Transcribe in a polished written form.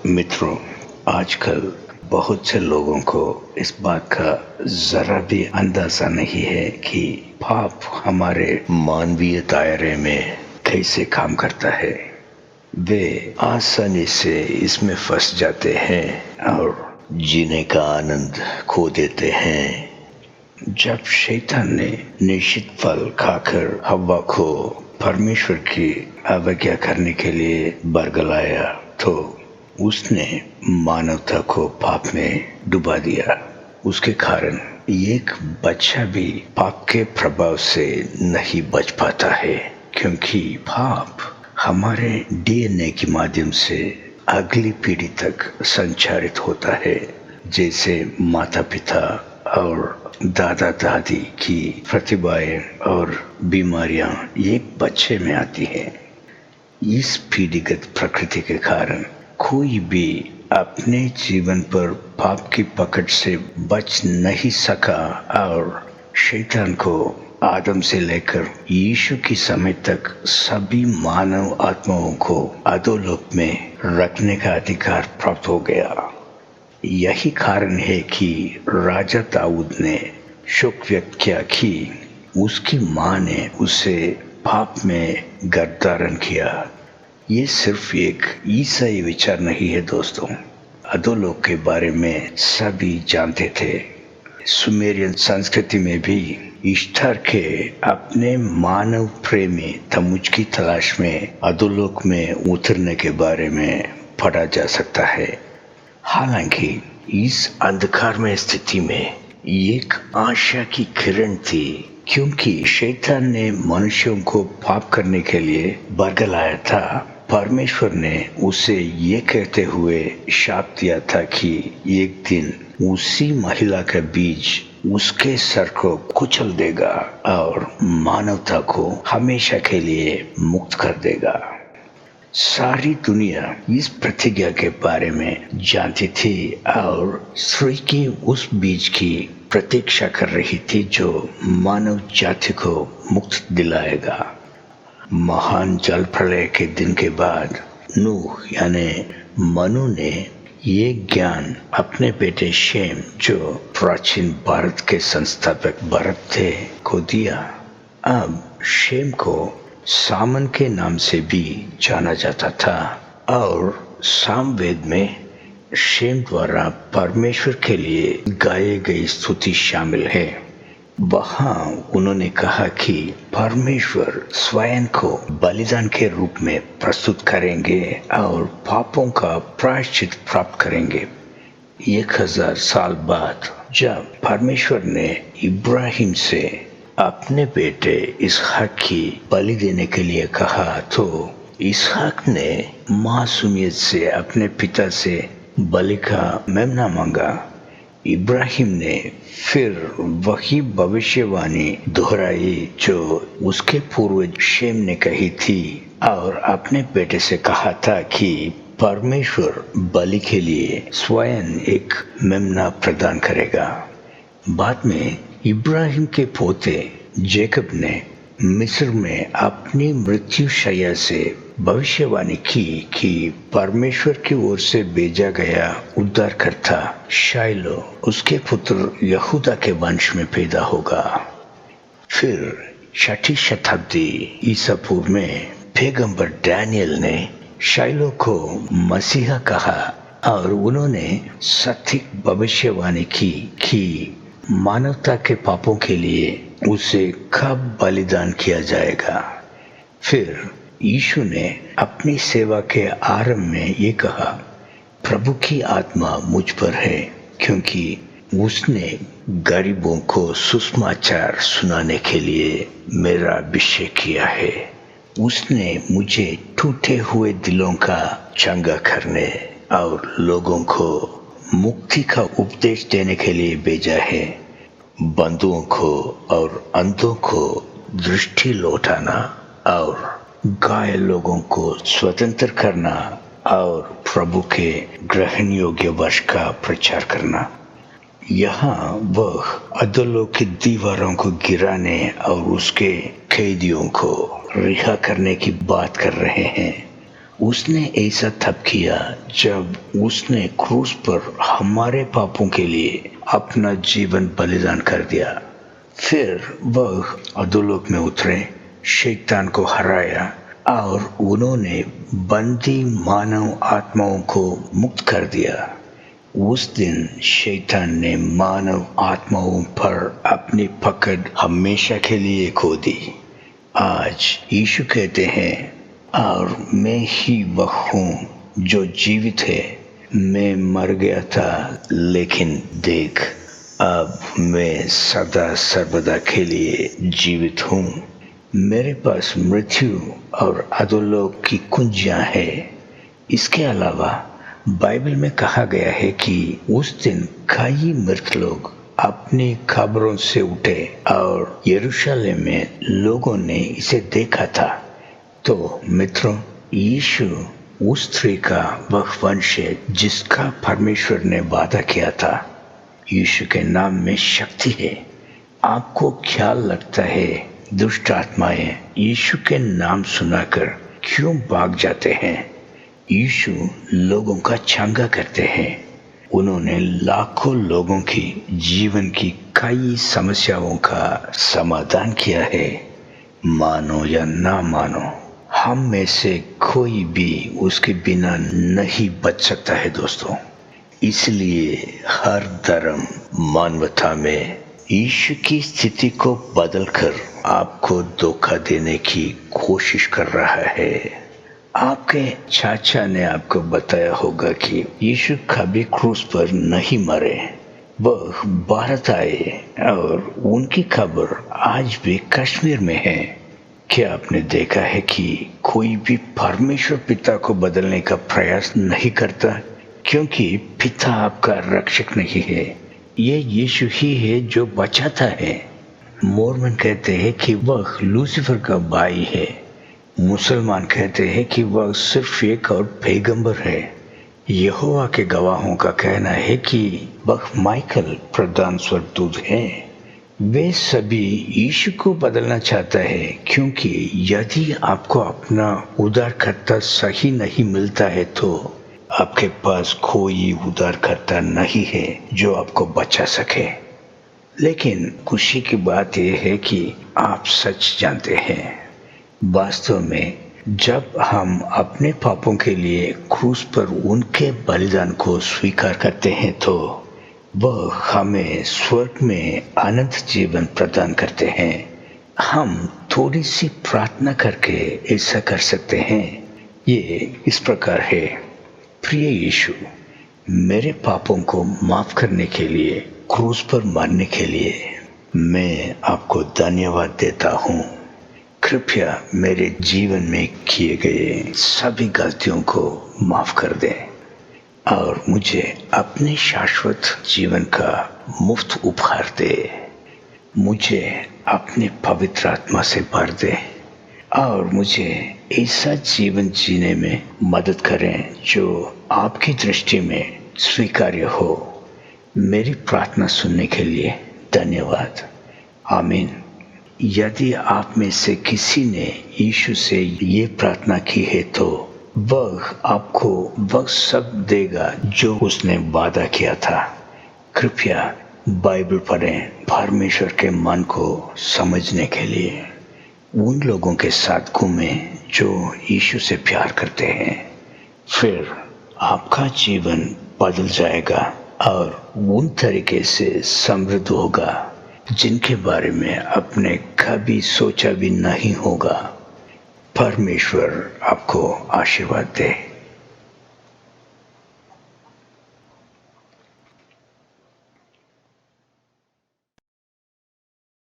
मित्रों, आजकल बहुत से लोगों को इस बात का जरा भी अंदाजा नहीं है कि पाप हमारे मानवीय दायरे में कैसे काम करता है। वे आसानी से इसमें फंस जाते हैं और जीने का आनंद खो देते हैं। जब शैतान ने निश्चित फल खाकर हव्वा को परमेश्वर की अवज्ञा करने के लिए बरगलाया तो उसने मानवता को पाप में डुबा दिया। उसके कारण एक बच्चा भी पाप के प्रभाव से नहीं बच पाता है, क्योंकि पाप हमारे डीएनए के माध्यम से अगली पीढ़ी तक संचारित होता है। जैसे माता पिता और दादा दादी की प्रतिभाएं और बीमारियां एक बच्चे में आती हैं। इस पीढ़ीगत प्रकृति के कारण कोई भी अपने जीवन पर पाप की पकड़ से बच नहीं सका और शैतान को आदम से लेकर यीशु की समय तक सभी मानव आत्माओं को अधोलोक में रखने का अधिकार प्राप्त हो गया। यही कारण है कि राजा दाऊद ने शोक व्यक्त किया कि उसकी मां ने उसे पाप में गर्दारन किया। ये सिर्फ एक ईसाई विचार नहीं है दोस्तों, अधोलोक के बारे में सभी जानते थे। सुमेरियन संस्कृति में भी ईस्टर के अपने मानव प्रेमी तमुज की तलाश में अधोलोक में उतरने के बारे में पढ़ा जा सकता है। हालांकि इस अंधकारमय स्थिति में एक आशा की किरण थी, क्योंकि शैतान ने मनुष्यों को पाप करने के लिए बरगलाया था। परमेश्वर ने उसे ये कहते हुए शाप दिया था कि एक दिन उसी महिला का बीज उसके सर को कुचल देगा और मानवता को हमेशा के लिए मुक्त कर देगा। सारी दुनिया इस प्रतिज्ञा के बारे में जानती थी और स्त्री की उस बीज की प्रतीक्षा कर रही थी जो मानव जाति को मुक्त दिलाएगा। महान जल प्रलय के दिन के बाद नूह यानी मनु ने ये ज्ञान अपने बेटे शेम, जो प्राचीन भारत के संस्थापक भरत थे, को दिया। अब शेम को सामन के नाम से भी जाना जाता था और सामवेद में शेम द्वारा परमेश्वर के लिए गाई गई स्तुति शामिल है। वहाँ उन्होंने कहा कि परमेश्वर स्वयं को बलिदान के रूप में प्रस्तुत करेंगे और पापों का प्रायश्चित प्राप्त करेंगे। 1000 साल बाद जब परमेश्वर ने इब्राहिम से अपने बेटे इसहाक की बलि देने के लिए कहा तो इसहाक ने मासूमियत से अपने पिता से बलि का मेमना मांगा। इब्राहिम ने फिर वही भविष्यवाणी दोहराई जो उसके पूर्वज शेम ने कही थी और अपने बेटे से कहा था कि परमेश्वर बलि के लिए स्वयं एक मेमना प्रदान करेगा। बाद में इब्राहिम के पोते जेकब ने मिस्र में अपनी मृत्यु शैया से भविष्यवाणी की कि परमेश्वर की ओर से भेजा गया उद्धारकर्ता शाइलो उसके पुत्र यहूदा के वंश में पैदा होगा। फिर 6ठी शताब्दी ईसा पूर्व में पैगंबर डैनियल ने शाइलो को मसीहा कहा और उन्होंने सटीक भविष्यवाणी की कि मानवता के पापों के लिए उसे कब बलिदान किया जाएगा। फिर यीशु ने अपनी सेवा के आरंभ में ये कहा, प्रभु की आत्मा मुझ पर है, क्योंकि उसने गरीबों को सुसमाचार सुनाने के लिए मेरा अभिषेक किया है। उसने मुझे टूटे हुए दिलों का चंगा करने और लोगों को मुक्ति का उपदेश देने के लिए भेजा है। बंधुओं को और अंधों को दृष्टि लौटाना और घायल लोगों को स्वतंत्र करना और प्रभु के ग्रहण योग्य वर्ष का प्रचार करना। यहाँ वह अधोलोक की दीवारों को गिराने और उसके कैदियों को रिहा करने की बात कर रहे हैं। उसने ऐसा तब किया जब उसने क्रूस पर हमारे पापों के लिए अपना जीवन बलिदान कर दिया। फिर वह अधोलोक में उतरे, शैतान को हराया और उन्होंने बंदी मानव आत्माओं को मुक्त कर दिया। उस दिन शैतान ने मानव आत्माओं पर अपनी पकड़ हमेशा के लिए खो दी। आज यीशु कहते हैं, और मैं ही वह हूँ जो जीवित है। मैं मर गया था, लेकिन देख, अब मैं सदा सर्वदा के लिए जीवित हूँ। मेरे पास मृत्यु और अधोलोक की कुंजियाँ हैं। इसके अलावा बाइबल में कहा गया है कि उस दिन कई मृत लोग अपनी कब्रों से उठे और यरूशलेम में लोगों ने इसे देखा था। तो मित्रों, यीशु उस स्त्री का वह वंश है जिसका परमेश्वर ने वादा किया था। यीशु के नाम में शक्ति है। आपको क्या लगता है दुष्ट आत्माएं यीशु के नाम सुनाकर क्यों भाग जाते हैं? यीशु लोगों का चंगा करते हैं। उन्होंने लाखों लोगों की जीवन की कई समस्याओं का समाधान किया है। मानो या ना मानो, हम में से कोई भी उसके बिना नहीं बच सकता है दोस्तों। इसलिए हर धर्म मानवता में यीशु की स्थिति को बदलकर आपको धोखा देने की कोशिश कर रहा है। आपके चाचा ने आपको बताया होगा कि यीशु कभी क्रूस पर नहीं मरे। वह भारत आए और उनकी कब्र आज भी कश्मीर में है। क्या आपने देखा है कि कोई भी परमेश्वर पिता को बदलने का प्रयास नहीं करता? क्योंकि पिता आपका रक्षक नहीं है, ये यीशु ही है जो बचाता है। मोर्मन कहते हैं कि वह लूसीफर का भाई है। मुसलमान कहते हैं कि वह सिर्फ एक और पैगंबर है। यहोवा के गवाहों का कहना है कि वह माइकल प्रधान स्वर्गदूत है। वे सभी यीशु को बदलना चाहता है, क्योंकि यदि आपको अपना उद्धारकर्ता सही नहीं मिलता है तो आपके पास कोई उद्धारकर्ता नहीं है जो आपको बचा सके। लेकिन खुशी की बात यह है कि आप सच जानते हैं। वास्तव में जब हम अपने पापों के लिए क्रूस पर उनके बलिदान को स्वीकार करते हैं तो वह हमें स्वर्ग में अनंत जीवन प्रदान करते हैं। हम थोड़ी सी प्रार्थना करके ऐसा कर सकते हैं। ये इस प्रकार है, प्रिय यीशु, मेरे पापों को माफ करने के लिए, क्रूस पर मरने के लिए मैं आपको धन्यवाद देता हूँ। कृपया मेरे जीवन में किए गए सभी गलतियों को माफ कर दें और मुझे अपने शाश्वत जीवन का मुफ्त उपहार दे। मुझे अपने पवित्र आत्मा से भर दे और मुझे ऐसा जीवन जीने में मदद करें जो आपकी दृष्टि में स्वीकार्य हो। मेरी प्रार्थना सुनने के लिए धन्यवाद। आमीन। यदि आप में से किसी ने यीशु से ये प्रार्थना की है तो वह आपको वह सब देगा जो उसने वादा किया था। कृपया बाइबल पढ़ें परमेश्वर के मन को समझने के लिए। उन लोगों के साथ घूमें जो यीशु से प्यार करते हैं। फिर आपका जीवन बदल जाएगा और उन तरीके से समृद्ध होगा जिनके बारे में आपने कभी सोचा भी नहीं होगा। परमेश्वर आपको आशीर्वाद दे।